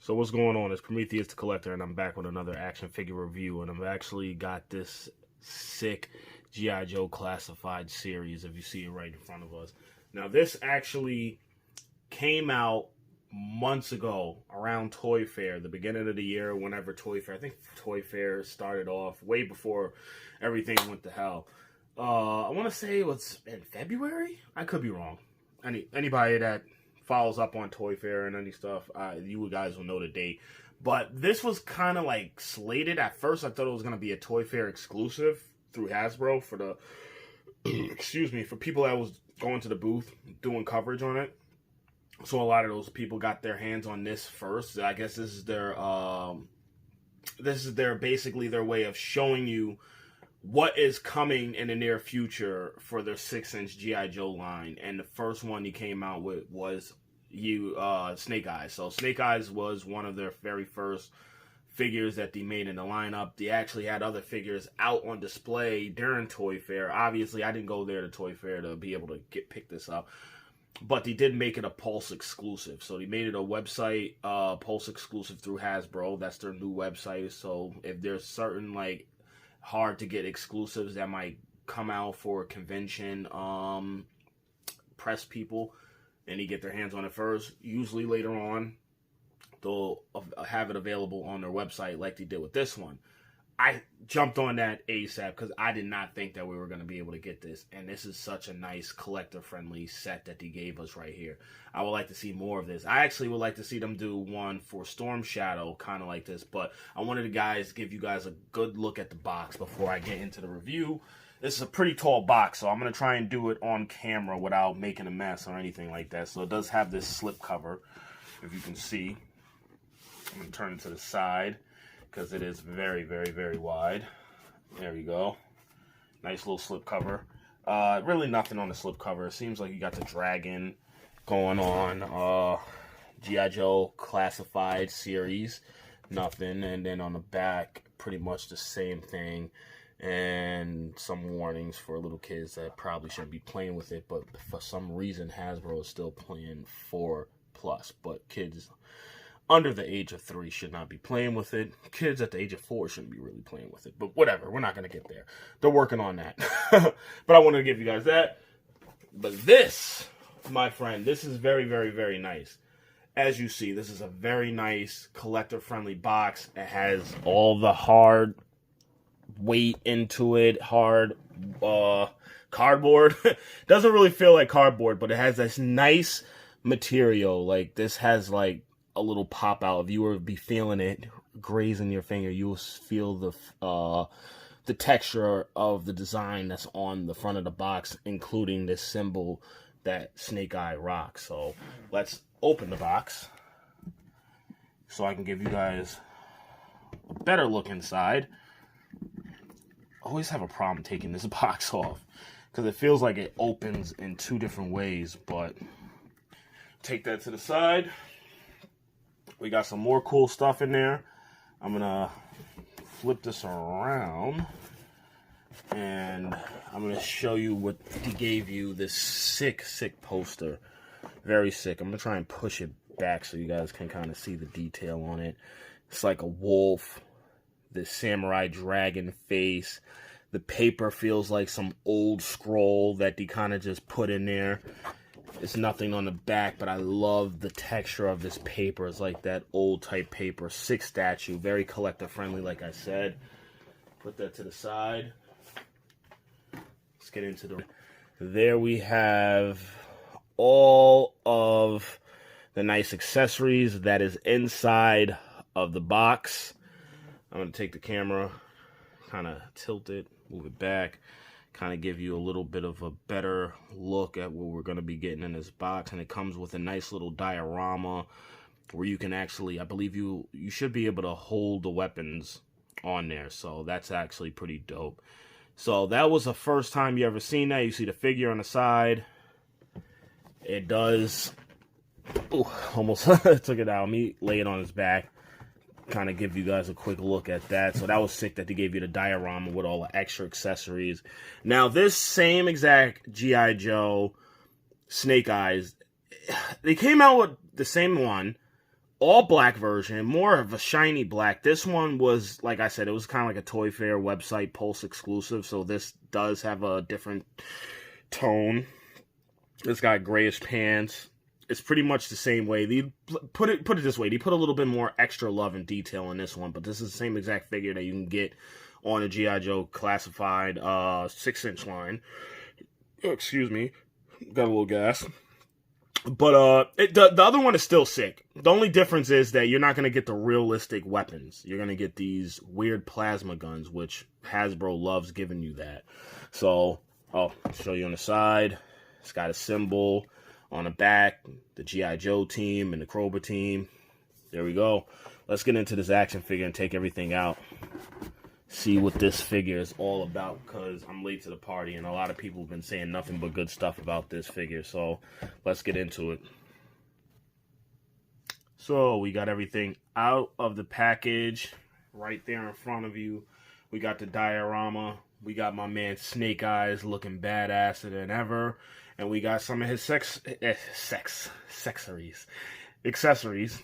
So what's going on? It's Prometheus the Collector, and I'm back with another action figure review, and I've actually got this sick G.I. Joe Classified series, if you see it right in front of us. Now, this actually came out months ago around Toy Fair, the beginning of the year, whenever Toy Fair, I think Toy Fair started off way before everything went to hell. I want to say it was in February? I could be wrong. Anybody that follows up on Toy Fair and any stuff, you guys will know the date. But this was kind of like slated. At first, I thought it was going to be a Toy Fair exclusive through Hasbro for the, excuse me, for people that was going to the booth doing coverage on it. So a lot of those people got their hands on this first. I guess this is their basically their way of showing you what is coming in the near future for their 6-inch G.I. Joe line. And the first one he came out with was Snake Eyes. So Snake Eyes was one of their very first figures that they made in the lineup. They actually had other figures out on display during Toy Fair. Obviously, I didn't go there to Toy Fair to be able to pick this up. But they did make it a Pulse exclusive. So they made it a website, Pulse exclusive through Hasbro. That's their new website. So if there's certain, like, hard to get exclusives that might come out for a convention, press people, and they get their hands on it first. Usually later on, they'll have it available on their website like they did with this one. I jumped on that ASAP because I did not think that we were going to be able to get this. And this is such a nice collector-friendly set that they gave us right here. I would like to see more of this. I actually would like to see them do one for Storm Shadow, kind of like this. But I wanted to give you guys a good look at the box before I get into the review. This is a pretty tall box, so I'm going to try and do it on camera without making a mess or anything like that. So it does have this slip cover, if you can see. I'm going to turn it to the side, because it is very, very, very wide. There we go. Nice little slip cover. Really nothing on the slip cover. It seems like you got the dragon going on. G.I. Joe Classified series. Nothing. And then on the back, pretty much the same thing. And some warnings for little kids that probably shouldn't be playing with it. But for some reason, Hasbro is still playing 4+. But kids under the age of 3 should not be playing with it. Kids at the age of 4 shouldn't be really playing with it. But whatever, we're not going to get there. They're working on that. But I wanted to give you guys that. But this, my friend, this is very, very, very nice. As you see, this is a very nice collector-friendly box. It has all the hard weight into it. Hard cardboard. Doesn't really feel like cardboard, but it has this nice material. Like, this has, like, a little pop out. If you were to be feeling it grazing your finger, you will feel the texture of the design that's on the front of the box, including this symbol that Snake Eye rocks. So let's open the box so I can give you guys a better look inside. I always have a problem taking this box off because it feels like it opens in 2 different ways, but take that to the side. We got some more cool stuff in there. I'm going to flip this around, and I'm going to show you what he gave you, this sick, sick poster. Very sick. I'm going to try and push it back so you guys can kind of see the detail on it. It's like a wolf, this samurai dragon face. The paper feels like some old scroll that they kind of just put in there. It's nothing on the back, but I love the texture of this paper. It's like that old type paper. 6 statue, very collector friendly, like I said. Put that to the side. Let's get into the... There we have all of the nice accessories that is inside of the box. I'm going to take the camera, kind of tilt it, move it back, kind of give you a little bit of a better look at what we're going to be getting in this box. And it comes with a nice little diorama where you can actually, I believe you should be able to hold the weapons on there. So that's actually pretty dope. So that was the first time you ever seen that. You see the figure on the side. It does, ooh, almost took it out. Let me lay it on his back. Kind of give you guys a quick look at that. So that was sick that they gave you the diorama with all the extra accessories. Now, this same exact G.I. Joe Snake Eyes, they came out with the same one, all black version, more of a shiny black. This one was, like I said, it was kind of like a Toy Fair website Pulse exclusive, so this does have a different tone. It's got grayish pants. It's pretty much the same way. Put it this way, they put a little bit more extra love and detail in this one, but this is the same exact figure that you can get on a G.I. Joe classified 6-inch line. Excuse me, got a little gas. But the other one is still sick. The only difference is that you're not going to get the realistic weapons. You're going to get these weird plasma guns, which Hasbro loves giving you that. So, I'll show you on the side. It's got a symbol on the back, the G.I. Joe team and the Cobra team. There we go. Let's get into this action figure and take everything out. See what this figure is all about, because I'm late to the party and a lot of people have been saying nothing but good stuff about this figure. So let's get into it. So we got everything out of the package right there in front of you. We got the diorama. We got my man Snake Eyes looking badasser than ever. And we got some of his accessories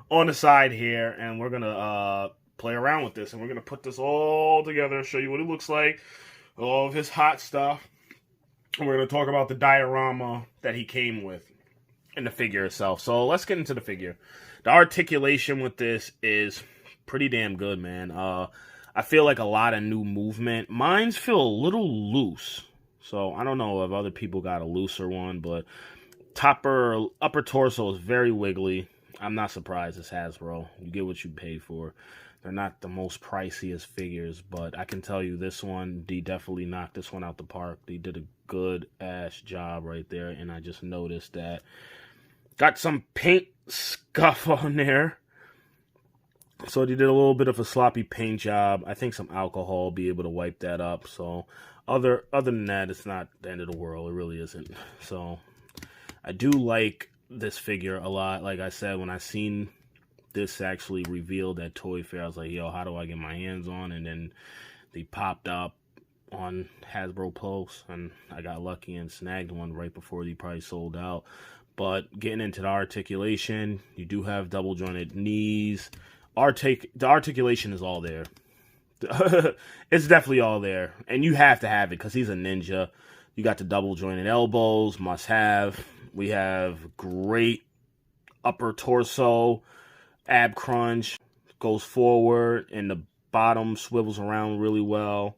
on the side here. And we're going to play around with this, and we're going to put this all together, show you what it looks like, all of his hot stuff, and we're going to talk about the diorama that he came with and the figure itself. So let's get into the figure. The articulation with this is pretty damn good, man. I feel like a lot of new movement. Mine's feel a little loose, so I don't know if other people got a looser one, but upper torso is very wiggly. I'm not surprised it's Hasbro. You get what you pay for. They're not the most priciest figures, but I can tell you this one, they definitely knocked this one out the park. They did a good-ass job right there, and I just noticed that. Got some paint scuff on there. So they did a little bit of a sloppy paint job. I think some alcohol will be able to wipe that up. So other than that, it's not the end of the world. It really isn't. So I do like this figure a lot. Like I said, when I seen this actually revealed at Toy Fair, I was like, yo, how do I get my hands on? And then they popped up on Hasbro Pulse, and I got lucky and snagged one right before they probably sold out. But getting into the articulation, you do have double jointed knees. The articulation is all there. It's definitely all there, and you have to have it because he's a ninja. You got the double jointed elbows, must have. We have great upper torso. Ab crunch, goes forward, and the bottom swivels around really well.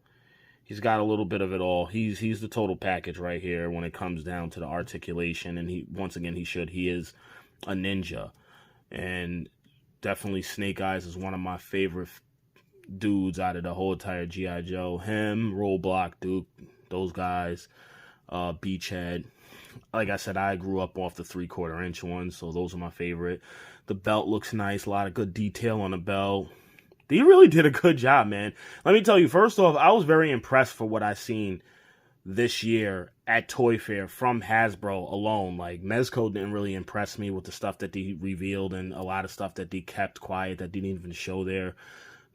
He's got a little bit of it all. He's the total package right here when it comes down to the articulation. And he is a ninja. And definitely Snake Eyes is one of my favorite dudes out of the whole entire G.I. Joe. Him, Roadblock, Duke, those guys, Beachhead. Like I said, I grew up off the 3/4 inch ones, so those are my favorite. The belt looks nice, a lot of good detail on the belt. They really did a good job, man. Let me tell you, first off, I was very impressed for what I seen this year at Toy Fair from Hasbro alone. Like, Mezco didn't really impress me with the stuff that they revealed and a lot of stuff that they kept quiet that didn't even show there.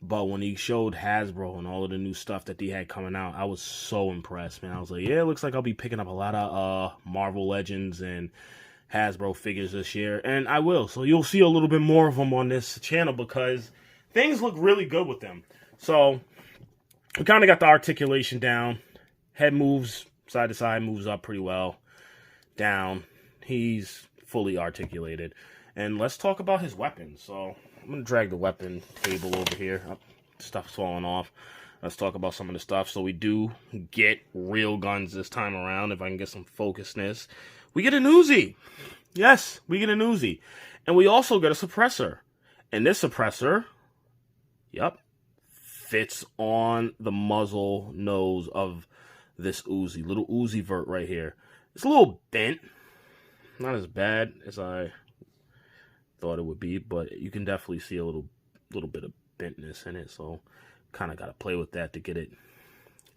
But when he showed Hasbro and all of the new stuff that they had coming out, I was so impressed, man. I was like, yeah, it looks like I'll be picking up a lot of Marvel Legends and Hasbro figures this year. And I will. So you'll see a little bit more of them on this channel because things look really good with them. So we kind of got the articulation down. Head moves side to side, moves up pretty well. Down. He's fully articulated. And let's talk about his weapons. So I'm going to drag the weapon table over here. Stuff's falling off. Let's talk about some of the stuff. So we do get real guns this time around. If I can get some focusness. We get an Uzi. Yes, we get an Uzi. And we also get a suppressor. And this suppressor, yep, fits on the muzzle nose of this Uzi. Little Uzi vert right here. It's a little bent. Not as bad as I thought it would be, but you can definitely see a little bit of bentness in it, so kind of got to play with that to get it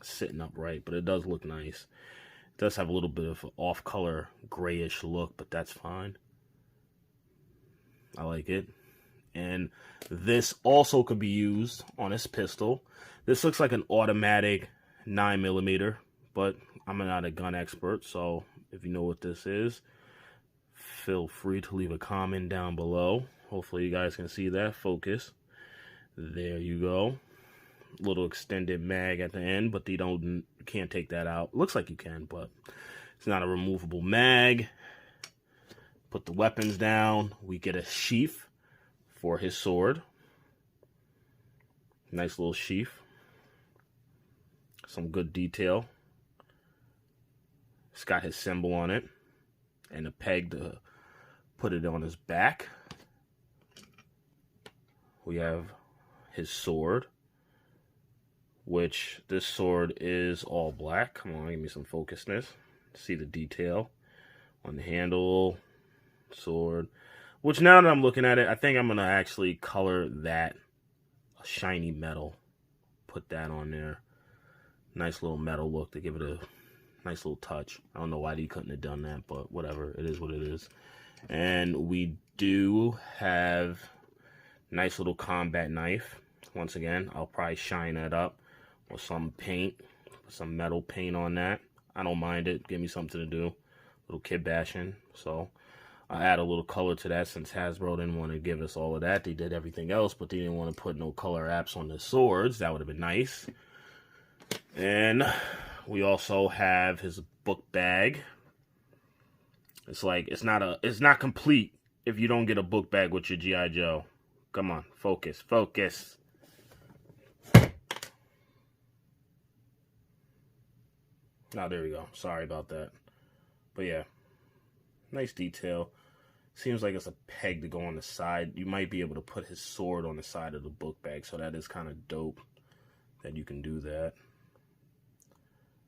sitting up right, but it does look nice. It does have a little bit of an off-color grayish look, but that's fine. I like it. And this also could be used on this pistol. This looks like an automatic 9mm, but I'm not a gun expert, so if you know what this is, feel free to leave a comment down below. Hopefully you guys can see that. Focus. There you go. Little extended mag at the end, but you can't take that out. Looks like you can, but it's not a removable mag. Put the weapons down. We get a sheath for his sword. Nice little sheath. Some good detail. It's got his symbol on it and a peg to put it on his back. We have his sword, which this sword is all black. Come on, give me some focusness. See the detail on the handle, sword. Which now that I'm looking at it, I think I'm going to actually color that a shiny metal. Put that on there. Nice little metal look to give it a nice little touch. I don't know why he couldn't have done that, but whatever. It is what it is. And we do have nice little combat knife. Once again, I'll probably shine that up with some paint. Put some metal paint on that. I don't mind it. Give me something to do. Little kid bashing. So I add a little color to that since Hasbro didn't want to give us all of that. They did everything else, but they didn't want to put no color apps on the swords. That would have been nice. And we also have his book bag. It's like it's not complete if you don't get a book bag with your G.I. Joe. Come on, focus, focus. Oh, there we go. Sorry about that. But yeah, nice detail. Seems like it's a peg to go on the side. You might be able to put his sword on the side of the book bag, so that is kind of dope that you can do that.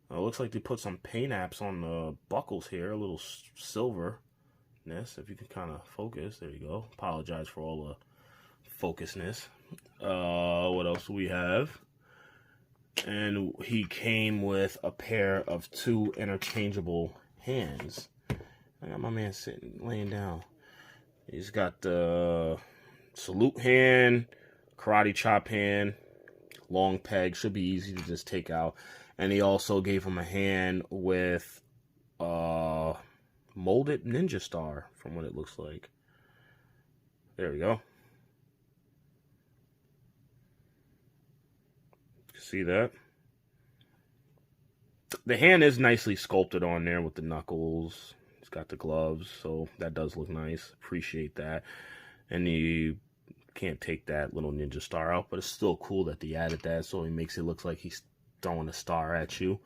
It looks like they put some paint apps on the buckles here, a little silverness, if you can kind of focus. There you go. Apologize for all the focusness. What else do we have? And he came with a pair of 2 interchangeable hands. I got my man laying down. He's got the salute hand, karate chop hand, long peg. Should be easy to just take out. And he also gave him a hand with molded ninja star, from what it looks like. There we go. See that? The hand is nicely sculpted on there with the knuckles. It's got the gloves, so that does look nice. Appreciate that. And you can't take that little ninja star out, but it's still cool that they added that, so it makes it look like he's throwing a star at you.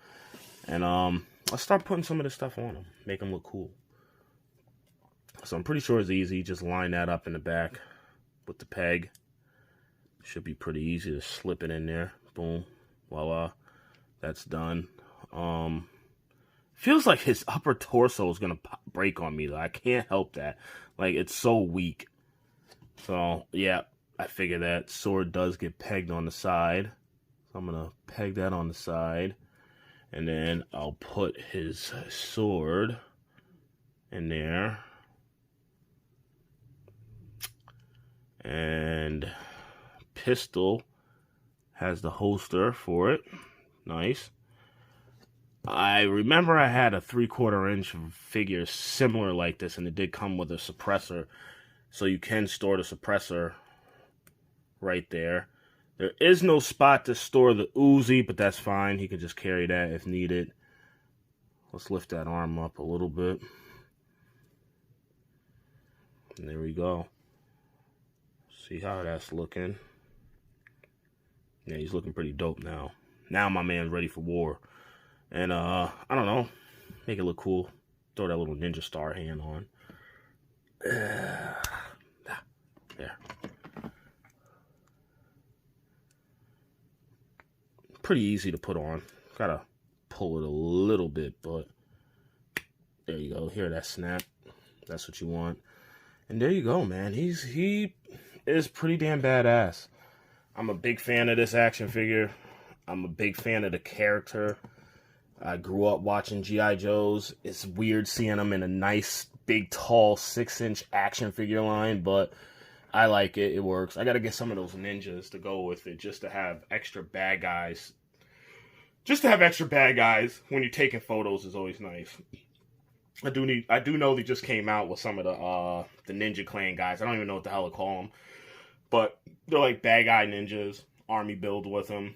And I'll start putting some of this stuff on him, make him look cool. So I'm pretty sure it's easy. Just line that up in the back with the peg. Should be pretty easy to slip it in there. Boom, voila, that's done. Feels like his upper torso is gonna break on me though. I can't help that. Like, it's so weak. So yeah, I figure that sword does get pegged on the side. So I'm gonna peg that on the side, and then I'll put his sword in there, and pistol has the holster for it. Nice. I remember I had a 3/4 inch figure similar like this, and it did come with a suppressor, so you can store the suppressor right there. There is no spot to store the Uzi, but that's fine. He can just carry that if needed. Let's lift that arm up a little bit. And there we go. See how that's looking. Yeah, he's looking pretty dope now. Now my man's ready for war. And, I don't know. Make it look cool. Throw that little ninja star hand on. There. Pretty easy to put on. Gotta pull it a little bit, but there you go. Hear that snap? That's what you want. And there you go, man. He is pretty damn badass. I'm a big fan of this action figure. I'm a big fan of the character. I grew up watching G.I. Joes. It's weird seeing them in a nice, big, tall, 6-inch action figure line, but I like it. It works. I got to get some of those ninjas to go with it just to have extra bad guys. Just to have extra bad guys when you're taking photos is always nice. I do know they just came out with some of the Ninja Clan guys. I don't even know what the hell to call them, but they're like bad guy ninjas. Army build with them.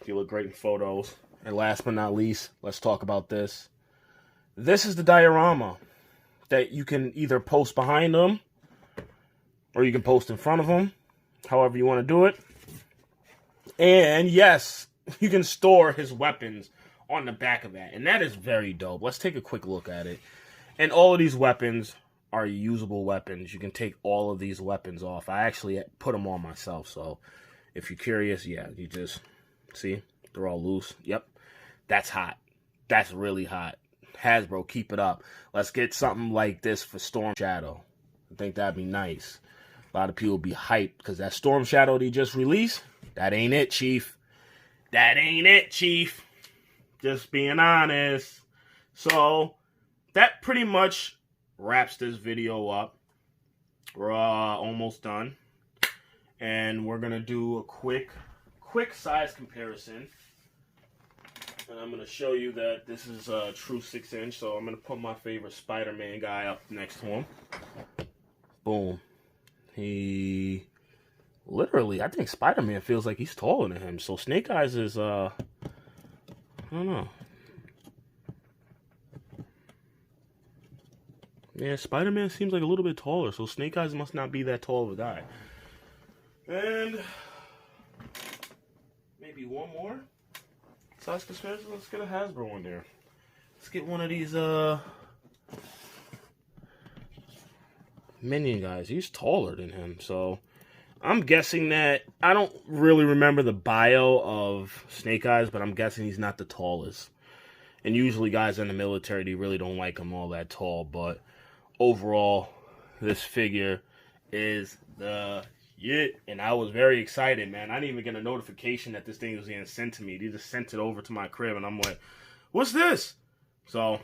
They look great in photos. And last but not least, let's talk about this. This is the diorama that you can either post behind them or you can post in front of them, however you want to do it. And yes, you can store his weapons on the back of that, and that is very dope. Let's take a quick look at it. And all of these weapons are usable weapons. You can take all of these weapons off. I actually put them on myself, so if you're curious, yeah, you just see they're all loose. Yep, that's hot. That's really hot. Hasbro, keep it up. Let's get something like this for Storm Shadow. I think that'd be nice. A lot of people be hyped because that Storm Shadow they just released, that ain't it, Chief. That ain't it, Chief. Just being honest. So, that pretty much wraps this video up. We're almost done. And we're going to do a quick size comparison. And I'm going to show you that this is a true 6-inch. So, I'm going to put my favorite Spider-Man guy up next to him. Boom. He... Literally, I think Spider-Man feels like he's taller than him. So, Snake Eyes is... I don't know. Yeah, Spider-Man seems like a little bit taller, so Snake Eyes must not be that tall of a guy. And maybe one more size comparison. Let's get a Hasbro one there. Let's get one of these Minion guys. He's taller than him, so I'm guessing that, I don't really remember the bio of Snake Eyes, but I'm guessing he's not the tallest. And usually guys in the military, they really don't like him all that tall, but overall, this figure is the shit. And I was very excited, man. I didn't even get a notification that this thing was getting sent to me. They just sent it over to my crib, and I'm like, what's this? So,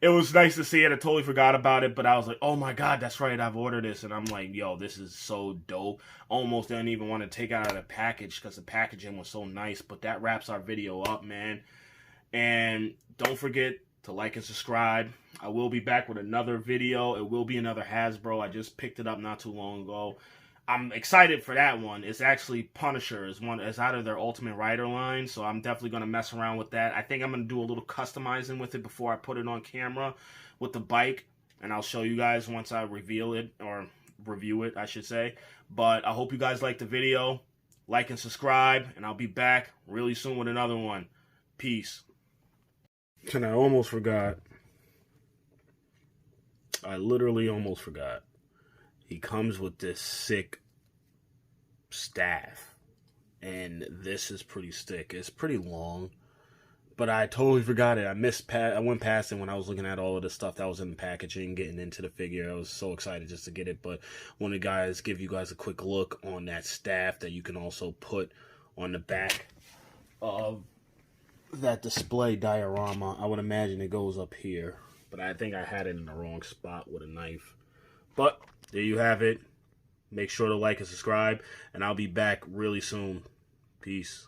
it was nice to see it. I totally forgot about it, but I was like, oh my god, that's right, I've ordered this. And I'm like, yo, this is so dope. Almost didn't even want to take it out of the package because the packaging was so nice. But that wraps our video up, man. And don't forget to like and subscribe. I will be back with another video. It will be another Hasbro. I just picked it up not too long ago. I'm excited for that one. It's actually Punisher. It's out of their Ultimate Rider line, so I'm definitely going to mess around with that. I think I'm going to do a little customizing with it before I put it on camera with the bike, and I'll show you guys once I reveal it, or review it, I should say. But I hope you guys liked the video. Like and subscribe, and I'll be back really soon with another one. Peace. And I almost forgot. I literally almost forgot. He comes with this sick staff, and this is pretty thick. It's pretty long, but I totally forgot it. I went past it when I was looking at all of the stuff that was in the packaging, getting into the figure. I was so excited just to get it, but I want to give you guys a quick look on that staff that you can also put on the back of that display diorama. I would imagine it goes up here, but I think I had it in the wrong spot with a knife. But there you have it. Make sure to like and subscribe, and I'll be back really soon. Peace.